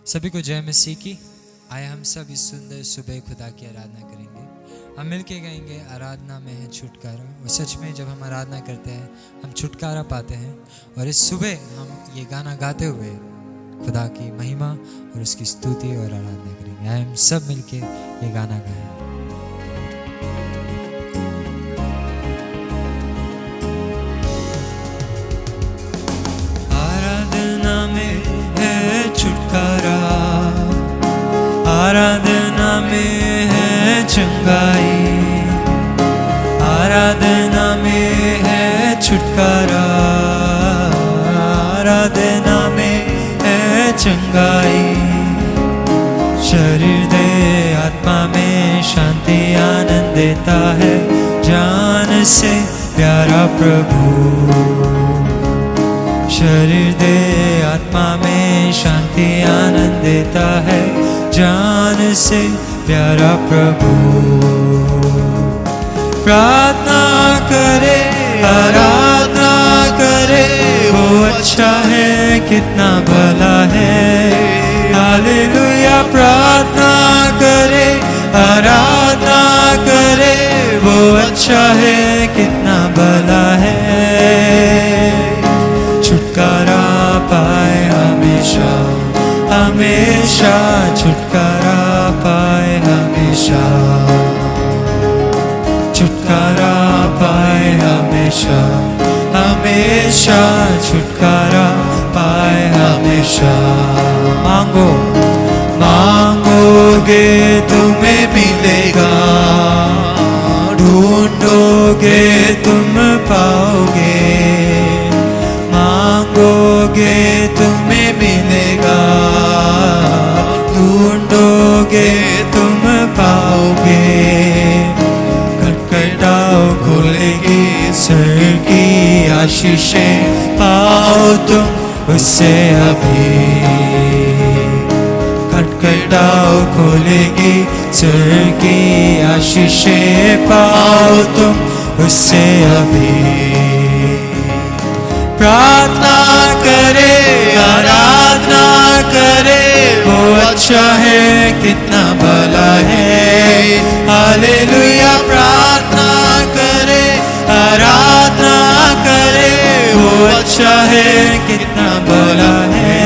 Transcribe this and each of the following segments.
सभी को जय मसीह की। आए हम सब इस सुंदर सुबह खुदा की आराधना करेंगे। हम मिलके गाएंगे आराधना में है छुटकारा। और सच में जब हम आराधना करते हैं हम छुटकारा पाते हैं। और इस सुबह हम ये गाना गाते हुए खुदा की महिमा और उसकी स्तुति और आराधना करेंगे। आए हम सब मिलके ये गाना गाएं। आराधना में है छुटकारा, आराधना में है चंगाई, आराधना में है छुटकारा, आराधना में है चंगाई। शरीर दे आत्मा में शांति आनंद देता है, जान से प्यारा प्रभु। शरीर दे आत्मा में शांति आनंद देता है, जान से प्यारा प्रभु। प्रार्थना करे आराधना करे, वो अच्छा है कितना भला है। हालेलुया। प्रार्थना करे आराधना करे, वो अच्छा है कितना भला है। छुटकारा पाए हमेशा हमेशा, छुटकारा पाए हमेशा, छुटकारा पाए हमेशा हमेशा, छुटकारा पाए हमेशा। मांगो मांगोगे तुम्हें मिलेगा, ढूंढोगे तुम पाओगे। मांगोगे तुम्हें मिलेगा, ढूंढोगे तुम पाओगे। खटखटाओ खुलेगी सर की आशीषें, पाओ तुम उससे अभी। खटखटाओ खुलेगी सर की आशीषें, पाओ तुम उससे अभी। प्रार्थना करे आराधना करे, वो अच्छा है कितना भला है। हालेलुया। प्रार्थना करे आराधना करे, वो अच्छा है कितना भला है।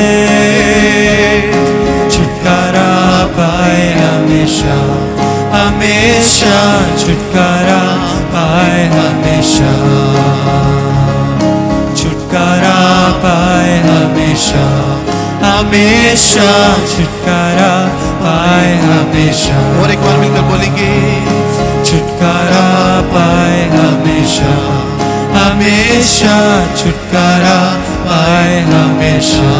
छुटकारा पाए हमेशा हमेशा, छुटकारा पाए हमेशा, छुटकारा पाए हमेशा हमेशा, छुटकारा पाए हमेशा। और एक बार मिलकर बोलेंगे, छुटकारा पाए हमेशा हमेशा, छुटकारा पाए हमेशा।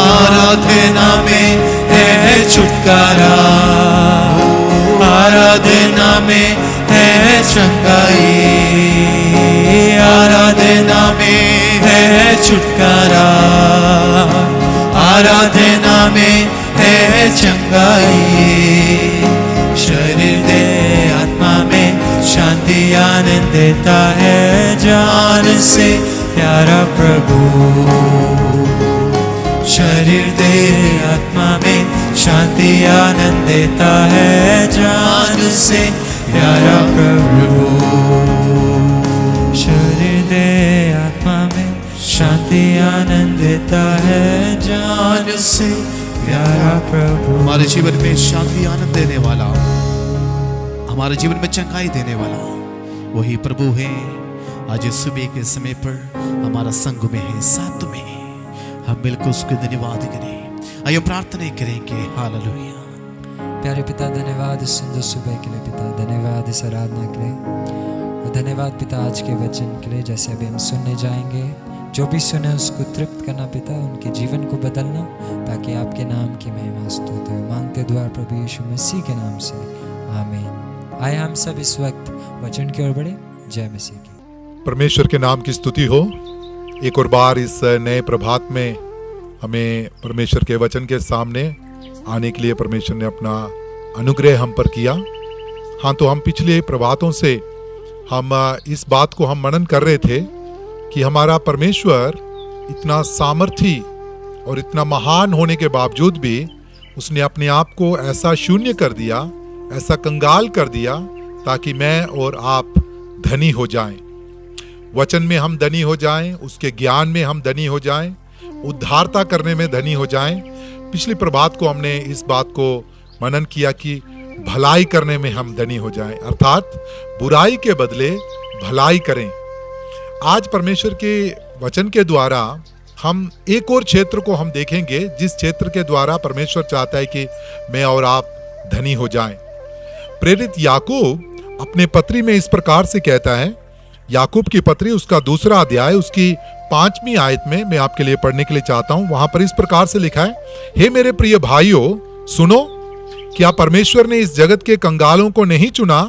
आराधना में है छुटकारा, आराधना में है चंगाई, आराधना में है छुटकारा, आराधना में है चंगाई। शरीर दे आत्मा में शांति आनंद देता है, जान से प्यारा प्रभु। शरीर दे आत्मा में शांति आनंद देता है, जान से प्यारा प्रभु। शरीर दे आत्मा में शांति आनंद देता है, जान से प्यारा प्रभु। हमारे जीवन में शांति आनंद देने वाला, हमारे जीवन में चंगाई देने वाला वही प्रभु है। आज इस सुबह के समय पर हमारा संग में है, साथ में है। हम मिलकर उसको धन्यवाद करें। आइए प्रार्थना करेंगे। हालेलुया। प्यारे पिता, धन्यवाद इस सुंदर सुबह के लिए पिता, धन्यवाद इस आराधना के लिए, और धन्यवाद पिता आज के वचन के लिए। जैसे अभी हम सुनने जाएंगे, जो भी सुने उसको तृप्त करना पिता, उनके जीवन को बदलना, ताकि आपके नाम की महिमा स्तुति हो। मांगते दुआ प्रभु यीशु मसीह के नाम से, आमीन। आए हम सब इस वक्त वचन की ओर बढ़े। जय मसीह की। परमेश्वर के नाम की स्तुति हो। एक और बार इस नए प्रभात में हमें परमेश्वर के वचन के सामने आने के लिए परमेश्वर ने अपना अनुग्रह हम पर किया। हाँ, तो हम पिछले प्रभातों से हम इस बात को हम मनन कर रहे थे कि हमारा परमेश्वर इतना सामर्थी और इतना महान होने के बावजूद भी उसने अपने आप को ऐसा शून्य कर दिया, ऐसा कंगाल कर दिया, ताकि मैं और आप धनी हो जाएं। वचन में हम धनी हो जाएं, उसके ज्ञान में हम धनी हो जाएं, उद्धारता करने में धनी हो जाएं। पिछली प्रभात को हमने इस बात को मनन किया कि भलाई करने में हम धनी हो जाएं, अर्थात बुराई के बदले भलाई करें। आज परमेश्वर के वचन के द्वारा हम एक और क्षेत्र को हम देखेंगे, जिस क्षेत्र के द्वारा परमेश्वर चाहता है कि मैं और आप धनी हो जाएं। प्रेरित याकूब अपने पत्री में इस प्रकार से कहता है, याकूब की पत्री उसका 2 अध्याय उसकी 5वीं आयत में मैं आपके लिए पढ़ने के लिए चाहता हूं। वहां पर इस प्रकार से लिखा है, हे मेरे प्रिय भाइयों सुनो, क्या परमेश्वर ने इस जगत के कंगालों को नहीं चुना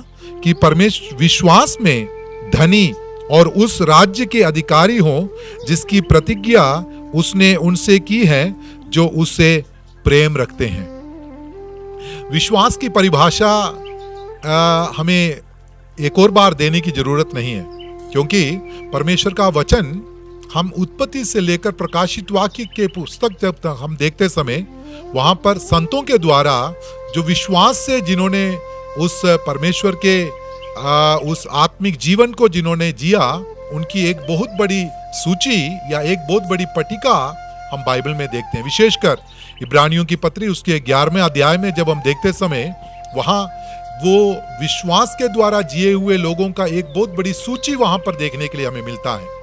कि परमेश्वर विश्वास में धनी और उस राज्य के अधिकारी हो जिसकी प्रतिज्ञा उसने उनसे की है जो उससे प्रेम रखते हैं। विश्वास की परिभाषा हमें एक और बार देने की जरूरत नहीं है, क्योंकि परमेश्वर का वचन हम उत्पत्ति से लेकर प्रकाशित वाक्य के पुस्तक जब तक हम देखते समय वहां पर संतों के द्वारा जो विश्वास से जिन्होंने उस परमेश्वर के उस आत्मिक जीवन को जिन्होंने जिया, उनकी एक बहुत बड़ी सूची या एक बहुत बड़ी पट्टिका हम बाइबल में देखते हैं। विशेषकर इब्रानियों की पत्री उसके 11वें अध्याय में जब हम देखते समय वहां वो विश्वास के द्वारा जिए हुए लोगों का एक बहुत बड़ी सूची वहां पर देखने के लिए हमें मिलता है।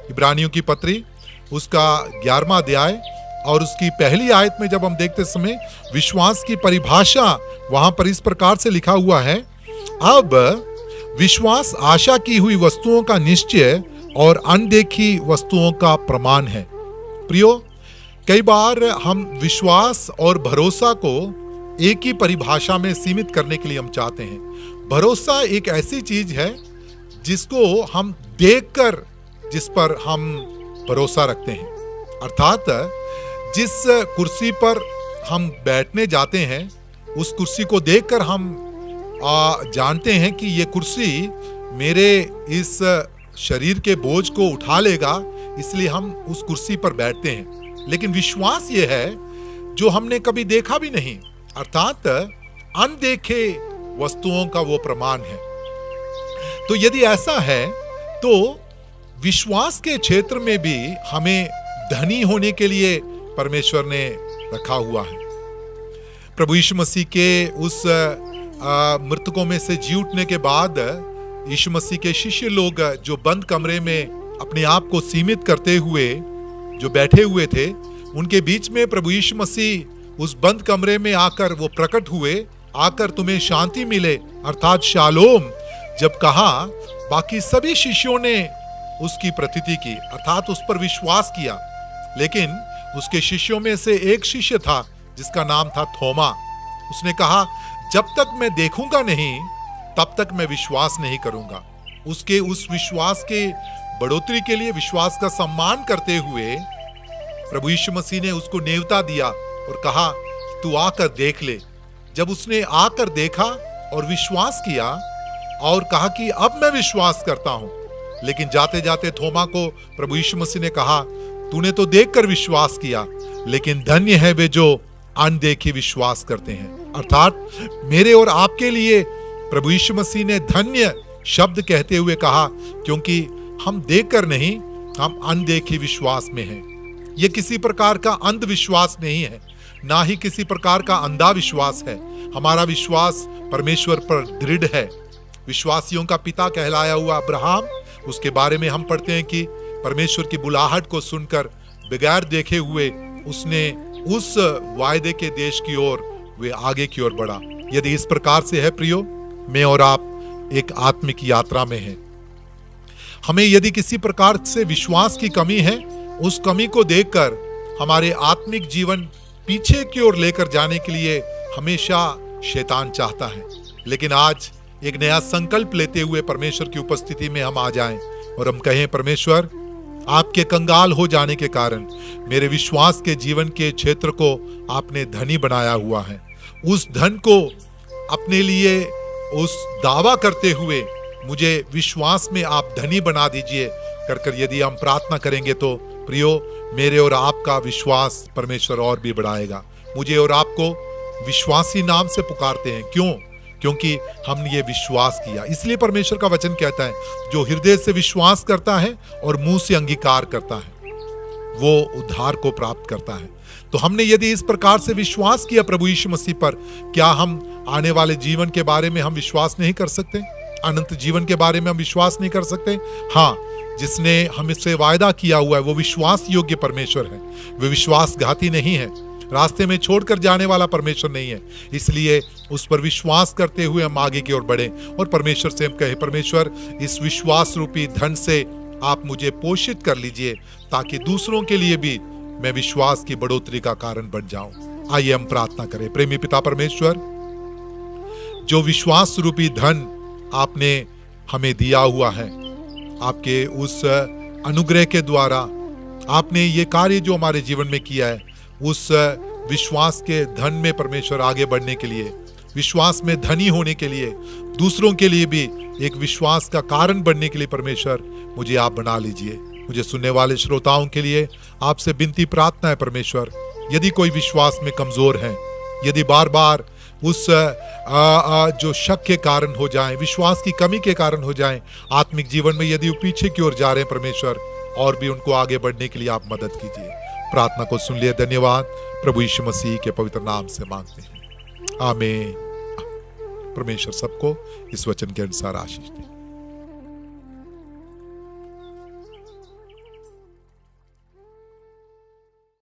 इब्रानियों की पत्री उसका 11वां अध्याय और उसकी पहली आयत में जब हम देखते समय विश्वास की परिभाषा वहां पर इस प्रकार से लिखा हुआ है, अब विश्वास आशा की हुई वस्तुओं का निश्चय और अनदेखी वस्तुओं का प्रमाण है। प्रियो, कई बार हम विश्वास और भरोसा को एक ही परिभाषा में सीमित करने के लिए हम चाहते हैं। भरोसा एक ऐसी चीज है जिसको हम देखकर जिस पर हम भरोसा रखते हैं, अर्थात जिस कुर्सी पर हम बैठने जाते हैं उस कुर्सी को देखकर हम जानते हैं कि ये कुर्सी मेरे इस शरीर के बोझ को उठा लेगा, इसलिए हम उस कुर्सी पर बैठते हैं। लेकिन विश्वास ये है जो हमने कभी देखा भी नहीं, अर्थात अनदेखे वस्तुओं का वो प्रमाण है। तो यदि ऐसा है तो विश्वास के क्षेत्र में भी हमें धनी होने के लिए परमेश्वर ने रखा हुआ है। प्रभु यीशु मसीह के उस मृतकों में से जी उठने के बाद यीशु मसीह के शिष्य लोग जो बंद कमरे में अपने आप को सीमित करते हुए जो बैठे हुए थे, उनके बीच में प्रभु यीशु मसीह उस बंद कमरे में आकर वो प्रकट हुए, आकर तुम्हें शांति मिले अर्थात शालोम जब कहा, बाकी सभी शिष्यों ने उसकी प्रतीति की अर्थात उस पर विश्वास किया। लेकिन उसके शिष्यों में से एक शिष्य था जिसका नाम था थोमा। उसने कहा, जब तक मैं देखूंगा नहीं तब तक मैं विश्वास नहीं करूंगा। उसके उस विश्वास के बढ़ोतरी के लिए, विश्वास का सम्मान करते हुए प्रभु यीशु मसीह ने उसको नेवता दिया और कहा, तू आकर देख ले। जब उसने आकर देखा और विश्वास किया और कहा कि अब मैं विश्वास करता हूं, लेकिन जाते जाते थोमा को प्रभु यीशु मसीह ने कहा, तूने तो देखकर विश्वास किया, लेकिन धन्य है वे जो अनदेखी विश्वास करते हैं। अर्थात मेरे और आपके लिए प्रभु यीशु मसीह ने धन्य शब्द कहते हुए कहा, क्योंकि हम देखकर नहीं, हम अनदेखी विश्वास में हैं। यह किसी प्रकार का अंधविश्वास नहीं है, ना ही किसी प्रकार का अंधा विश्वास है। हमारा विश्वास परमेश्वर पर दृढ़ है। विश्वासियों का पिता कहलाया हुआ अब्राहम, उसके बारे में हम पढ़ते हैं कि परमेश्वर की बुलाहट को सुनकर बगैर देखे हुए उसने उस वायदे के देश की ओर वे आगे की ओर बढ़ा। यदि इस प्रकार से है प्रियो, मैं और आप एक आत्मिक यात्रा में हैं। हमें यदि किसी प्रकार से विश्वास की कमी है, उस कमी को देखकर हमारे आत्मिक जीवन पीछे की ओर लेकर जाने के लिए हमेशा शैतान चाहता है। लेकिन आज एक नया संकल्प लेते हुए परमेश्वर की उपस्थिति में हम आ जाएं और हम कहें, परमेश्वर आपके कंगाल हो जाने के कारण मेरे विश्वास के जीवन के क्षेत्र को आपने धनी बनाया हुआ है। उस धन को अपने लिए उस दावा करते हुए मुझे विश्वास में आप धनी बना दीजिए कर यदि हम प्रार्थना करेंगे तो प्रियो, मेरे और आपका विश्वास परमेश्वर और भी बढ़ाएगा। मुझे और आपको विश्वासी नाम से पुकारते हैं। क्यों? क्योंकि हमने ये विश्वास किया। इसलिए परमेश्वर का वचन कहता है, जो हृदय से विश्वास करता है और मुंह से अंगीकार करता है वो उद्धार को प्राप्त करता है। तो हमने यदि इस प्रकार से विश्वास किया प्रभु यीशु मसीह पर, क्या हम आने वाले जीवन के बारे में हम विश्वास नहीं कर सकते? अनंत जीवन के बारे में हम विश्वास नहीं कर सकते? हाँ, जिसने हमसे वायदा किया हुआ है वो विश्वास योग्य परमेश्वर है। वे विश्वासघाती नहीं है, रास्ते में छोड़कर जाने वाला परमेश्वर नहीं है। इसलिए उस पर विश्वास करते हुए हम आगे की ओर बढ़े और परमेश्वर से हम कहे, परमेश्वर इस विश्वास रूपी धन से आप मुझे पोषित कर लीजिए, ताकि दूसरों के लिए भी मैं विश्वास की बढ़ोतरी का कारण बन जाऊं। आइए हम प्रार्थना करें। प्रेमी पिता परमेश्वर, जो विश्वास रूपी धन आपने हमें दिया हुआ है, आपके उस अनुग्रह के द्वारा आपने ये कार्य जो हमारे जीवन में किया है, उस विश्वास के धन में परमेश्वर आगे बढ़ने के लिए, विश्वास में धनी होने के लिए, दूसरों के लिए भी एक विश्वास का कारण बनने के लिए परमेश्वर मुझे आप बना लीजिए। मुझे सुनने वाले श्रोताओं के लिए आपसे विनती प्रार्थना है परमेश्वर, यदि कोई विश्वास में कमजोर है, यदि बार बार उस जो शक के कारण हो जाएं, विश्वास की कमी के कारण हो जाएं, आत्मिक जीवन में यदि वो पीछे की ओर जा रहे हैं परमेश्वर, और भी उनको आगे बढ़ने के लिए आप मदद कीजिए। प्रार्थना को सुन लिए धन्यवाद प्रभु यीशु मसीह के पवित्र नाम से मांगते हैं, आमीन। परमेश्वर सबको इस वचन के अनुसार आशीष दे।